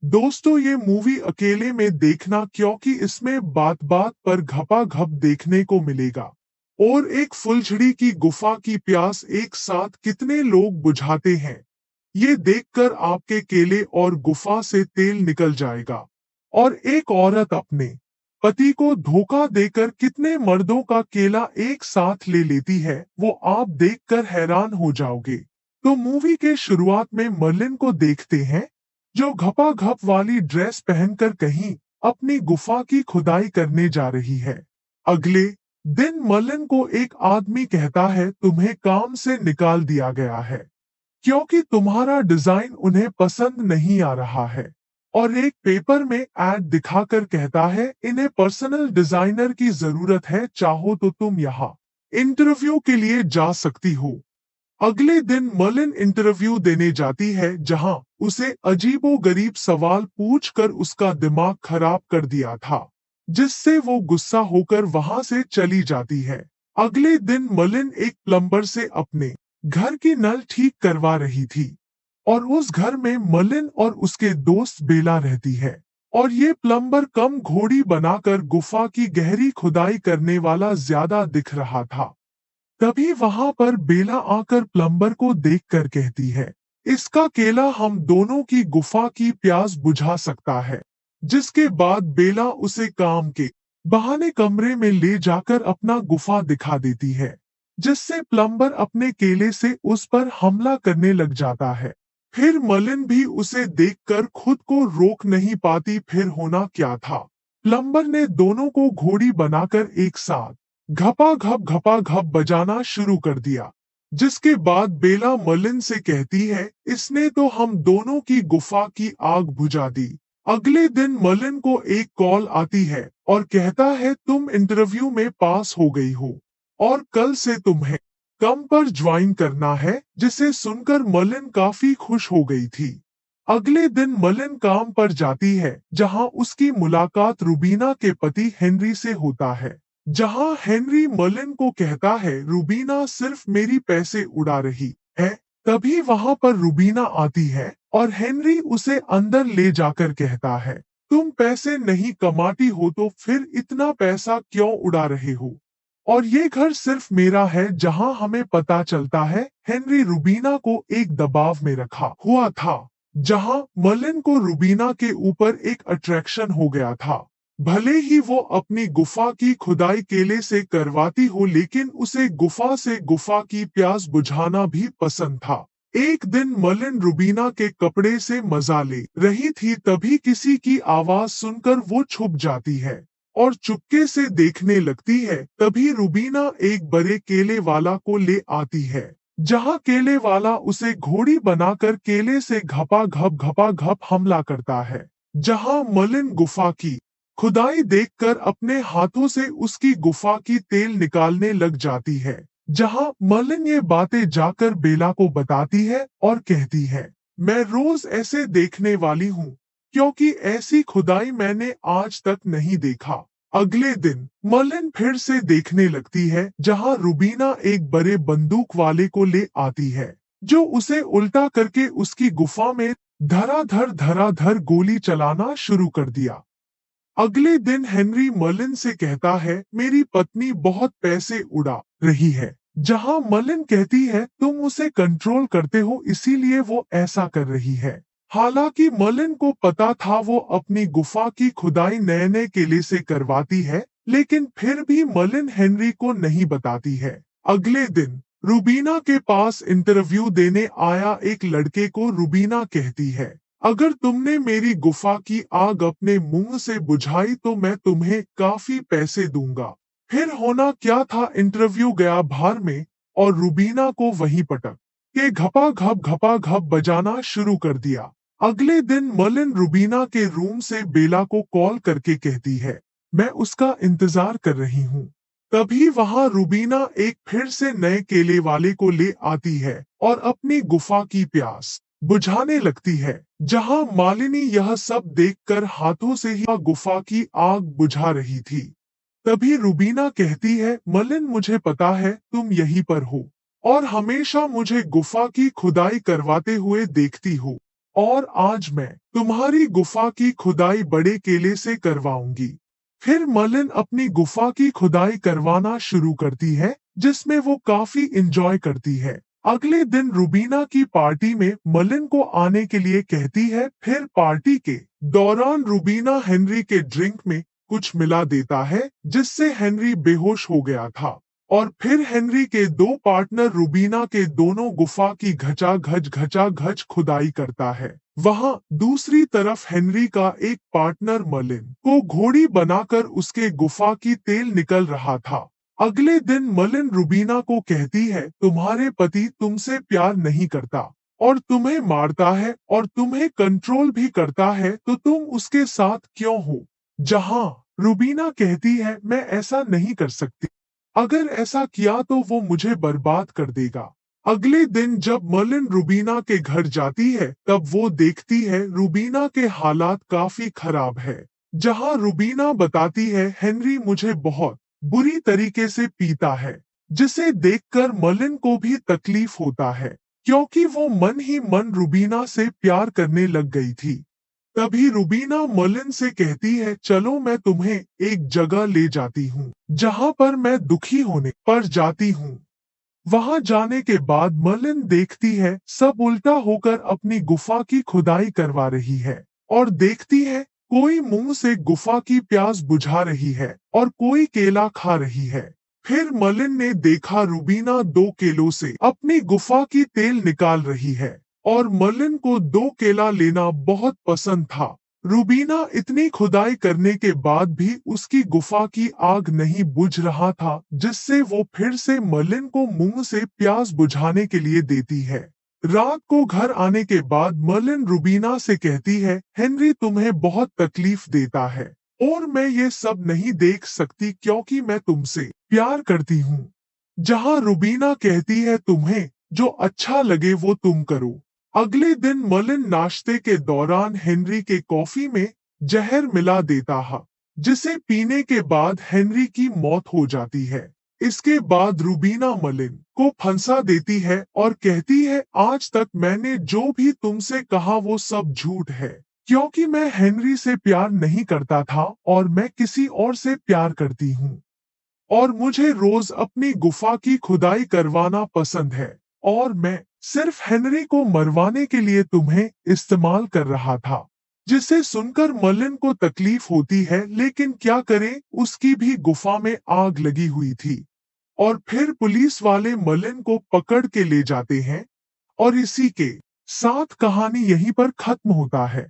दोस्तों, ये मूवी अकेले में देखना क्योंकि इसमें बात बात पर घपा-घप देखने को मिलेगा। और एक फुलझड़ी की गुफा की प्यास एक साथ कितने लोग बुझाते हैं, ये देखकर आपके केले और गुफा से तेल निकल जाएगा। और एक औरत अपने पति को धोखा देकर कितने मर्दों का केला एक साथ ले लेती है, वो आप देखकर हैरान हो जाओगे। तो मूवी के शुरुआत में मर्लिन को देखते हैं, जो घपा-घप वाली ड्रेस पहनकर कहीं अपनी गुफा की खुदाई करने जा रही है। अगले दिन मर्लिन को एक आदमी कहता है, तुम्हें काम से निकाल दिया गया है क्योंकि तुम्हारा डिजाइन उन्हें पसंद नहीं आ रहा है। और एक पेपर में एड दिखाकर कहता है, इन्हें पर्सनल डिजाइनर की जरूरत है, चाहो तो तुम यहाँ इंटरव्यू के लिए जा सकती हो। अगले दिन मर्लिन इंटरव्यू देने जाती है, जहां उसे अजीबोगरीब सवाल पूछकर उसका दिमाग खराब कर दिया था, जिससे वो गुस्सा होकर वहां से चली जाती है। अगले दिन मर्लिन एक प्लम्बर से अपने घर की नल ठीक करवा रही थी, और उस घर में मर्लिन और उसके दोस्त बेला रहती है। और ये प्लम्बर कम घोड़ी बनाकर गुफा की गहरी खुदाई करने वाला ज्यादा दिख रहा था। तभी वहां पर बेला आकर प्लम्बर को देखकर कहती है, इसका केला हम दोनों की गुफा की प्यास बुझा सकता है। जिसके बाद बेला उसे काम के बहाने कमरे में ले जाकर अपना गुफा दिखा देती है, जिससे प्लम्बर अपने केले से उस पर हमला करने लग जाता है। फिर मर्लिन भी उसे देखकर खुद को रोक नहीं पाती, फिर होना क्या था, प्लम्बर ने दोनों को घोड़ी बनाकर एक साथ घपा घप बजाना शुरू कर दिया। जिसके बाद बेला मर्लिन से कहती है, इसने तो हम दोनों की गुफा की आग बुझा दी। अगले दिन मर्लिन को एक कॉल आती है और कहता है, तुम इंटरव्यू में पास हो गई हो और कल से तुम्हें कम पर ज्वाइन करना है। जिसे सुनकर मर्लिन काफी खुश हो गई थी। अगले दिन मर्लिन काम पर जाती है, जहां उसकी मुलाकात रूबीना के पति हेनरी से होता है। जहां हेनरी मर्लिन को कहता है, रूबीना सिर्फ मेरी पैसे उड़ा रही है। तभी वहां पर रूबीना आती है और हेनरी उसे अंदर ले जाकर कहता है, तुम पैसे नहीं कमाती हो तो फिर इतना पैसा क्यों उड़ा रहे हो, और ये घर सिर्फ मेरा है। जहां हमें पता चलता है, हेनरी रूबीना को एक दबाव में रखा हुआ था, जहां मर्लिन को रूबीना के ऊपर एक अट्रैक्शन हो गया था। भले ही वो अपनी गुफा की खुदाई केले से करवाती हो, लेकिन उसे गुफा से गुफा की प्यास बुझाना भी पसंद था। एक दिन मर्लिन रूबीना के कपड़े से मजा ले रही थी, तभी किसी की आवाज सुनकर वो छुप जाती है और चुपके से देखने लगती है। तभी रूबीना एक बड़े केले वाला को ले आती है, जहां केले वाला उसे घोड़ी बनाकर केले से घपा घप हमला करता है। जहां मर्लिन गुफा की खुदाई देखकर अपने हाथों से उसकी गुफा की तेल निकालने लग जाती है। जहां मर्लिन ये बातें जाकर बेला को बताती है और कहती है, मैं रोज ऐसे देखने वाली हूँ, क्योंकि ऐसी खुदाई मैंने आज तक नहीं देखा। अगले दिन मर्लिन फिर से देखने लगती है, जहां रूबीना एक बड़े बंदूक वाले को ले आती है, जो उसे उल्टा करके उसकी गुफा में धराधर गोली चलाना शुरू कर दिया। अगले दिन हेनरी मर्लिन से कहता है, मेरी पत्नी बहुत पैसे उड़ा रही है। जहां मर्लिन कहती है, तुम उसे कंट्रोल करते हो इसीलिए वो ऐसा कर रही है। हालांकि मर्लिन को पता था वो अपनी गुफा की खुदाई नए नए केले से करवाती है, लेकिन फिर भी मर्लिन हेनरी को नहीं बताती है। अगले दिन रूबीना के पास इंटरव्यू देने आया एक लड़के को रूबीना कहती है, अगर तुमने मेरी गुफा की आग अपने मुंह से बुझाई तो मैं तुम्हें काफी पैसे दूंगा। फिर होना क्या था, इंटरव्यू गया बाहर में और रूबीना को वहीं पटक के घपा घप बजाना शुरू कर दिया। अगले दिन मर्लिन रूबीना के रूम से बेला को कॉल करके कहती है, मैं उसका इंतजार कर रही हूँ। तभी वहां रूबीना एक फिर से नए केले वाले को ले आती है और अपनी गुफा की प्यास बुझाने लगती है। जहां मालिनी यह सब देखकर हाथों से ही गुफा की आग बुझा रही थी। तभी रूबीना कहती है, मर्लिन मुझे पता है तुम यहीं पर हो और हमेशा मुझे गुफा की खुदाई करवाते हुए देखती हो, और आज मैं तुम्हारी गुफा की खुदाई बड़े केले से करवाऊंगी। फिर मलिन अपनी गुफा की खुदाई करवाना शुरू करती है, जिसमें वो काफी इंजॉय करती है। अगले दिन रूबीना की पार्टी में मलिन को आने के लिए कहती है। फिर पार्टी के दौरान रूबीना हेनरी के ड्रिंक में कुछ मिला देता है, जिससे हेनरी बेहोश हो गया था। और फिर हेनरी के दो पार्टनर रूबीना के दोनों गुफा की घचा घच खुदाई करता है। वहां दूसरी तरफ हेनरी का एक पार्टनर मलिन को घोड़ी बनाकर उसके गुफा की तेल निकल रहा था। अगले दिन मलिन रूबीना को कहती है, तुम्हारे पति तुमसे प्यार नहीं करता और तुम्हें मारता है और तुम्हें कंट्रोल भी करता है, तो तुम उसके साथ क्यों हो? जहां रूबीना कहती है, मैं ऐसा नहीं कर सकती। अगर ऐसा किया तो वो मुझे बर्बाद कर देगा। अगले दिन जब मर्लिन रूबीना के घर जाती है, तब वो देखती है रूबीना के हालात काफी खराब है। जहां रूबीना बताती है, हेनरी मुझे बहुत बुरी तरीके से पीता है, जिसे देखकर मर्लिन को भी तकलीफ होता है, क्योंकि वो मन ही मन रूबीना से प्यार करने लग गई थी। तभी रूबीना मर्लिन से कहती है, चलो मैं तुम्हें एक जगह ले जाती हूँ, जहाँ पर मैं दुखी होने पर जाती हूँ। वहां जाने के बाद मर्लिन देखती है सब उल्टा होकर अपनी गुफा की खुदाई करवा रही है, और देखती है कोई मुंह से गुफा की प्यास बुझा रही है और कोई केला खा रही है। फिर मर्लिन ने देखा रूबीना दो केलों से अपनी गुफा की तेल निकाल रही है, और मर्लिन को दो केला लेना बहुत पसंद था। रूबीना इतनी खुदाई करने के बाद भी उसकी गुफा की आग नहीं बुझ रहा था, जिससे वो फिर से मर्लिन को मुंह से प्यास बुझाने के लिए देती है। रात को घर आने के बाद मर्लिन रूबीना से कहती है, हेनरी तुम्हें बहुत तकलीफ देता है और मैं ये सब नहीं देख सकती, क्योंकि मैं तुमसे प्यार करती हूँ। जहाँ रूबीना कहती है, तुम्हें जो अच्छा लगे वो तुम करो। अगले दिन मर्लिन नाश्ते के दौरान हेनरी के कॉफी में जहर मिला देता है, जिसे पीने के बाद हेनरी की मौत हो जाती है। इसके बाद रूबीना मर्लिन को फंसा देती है और कहती है, आज तक मैंने जो भी तुमसे कहा वो सब झूठ है, क्योंकि मैं हेनरी से प्यार नहीं करता था और मैं किसी और से प्यार करती हूँ। और मुझे रोज अपनी गुफा की खुदाई करवाना पसंद है, और मैं सिर्फ हेनरी को मरवाने के लिए तुम्हें इस्तेमाल कर रहा था। जिसे सुनकर मर्लिन को तकलीफ होती है, लेकिन क्या करें, उसकी भी गुफा में आग लगी हुई थी। और फिर पुलिस वाले मर्लिन को पकड़ के ले जाते हैं, और इसी के साथ कहानी यहीं पर खत्म होता है।